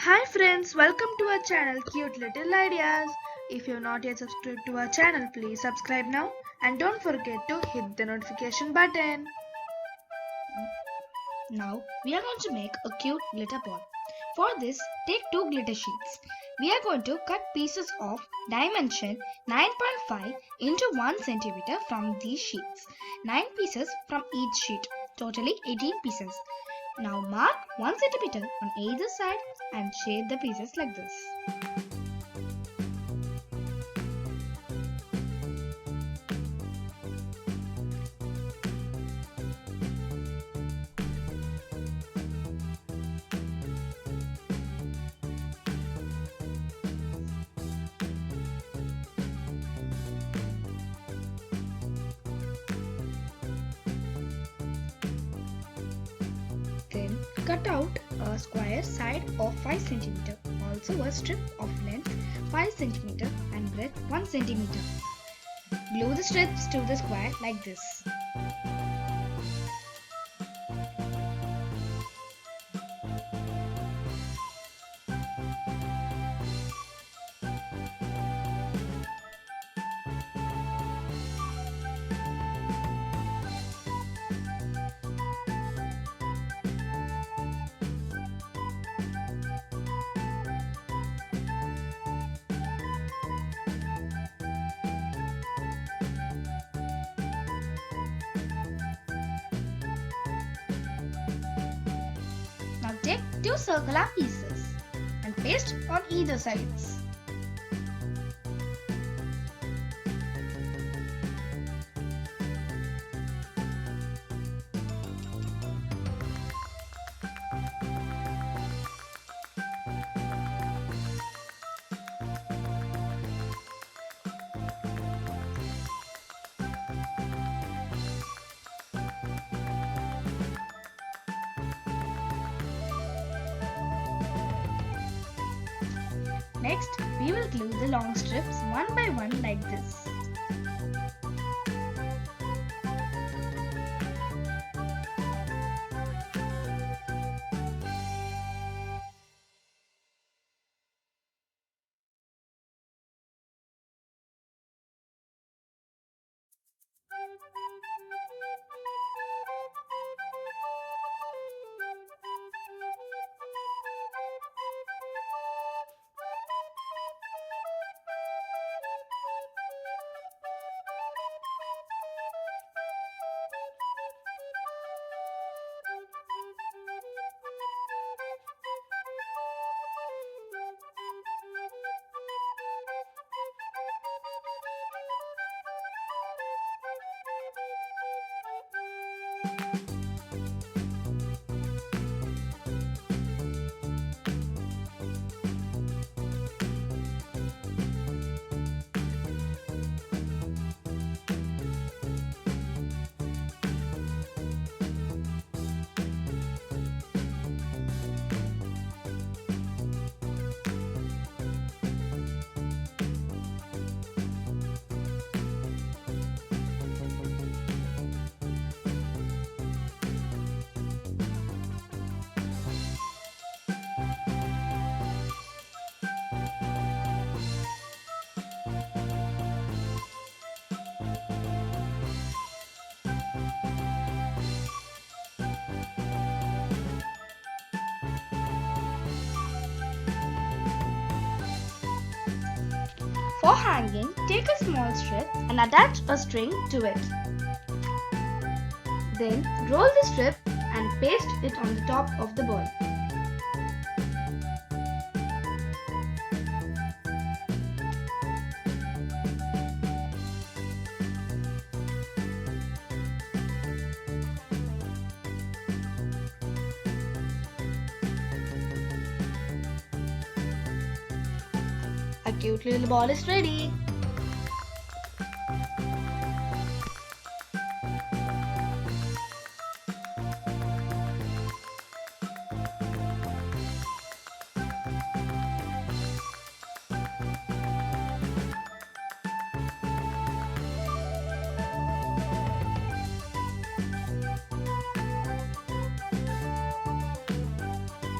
Hi friends, welcome to our channel Cute Little Ideas. If you have not yet subscribed to our channel, please subscribe now and don't forget to hit the notification button. Now we are going to make a cute glitter ball. For this, take two glitter sheets. We are going to cut pieces of dimension 9.5 into 1 centimeter from these sheets. 9 pieces from each sheet, totally 18 pieces. Now mark 1 centimeter on either side and shade the pieces like this. Then cut out a square side of 5 cm, also a strip of length 5 cm and breadth 1 cm. Glue the strips to the square like this. Now take two circular pieces and paste on either sides. Next, we will glue the long strips one by one like this. For hanging, take a small strip and attach a string to it. Then roll the strip and paste it on the top of the ball. A cute little ball is ready.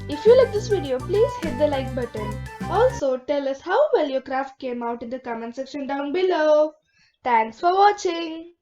If If you like this video, please hit the like button. Also, tell us how well your craft came out in the comment section down below. Thanks for watching.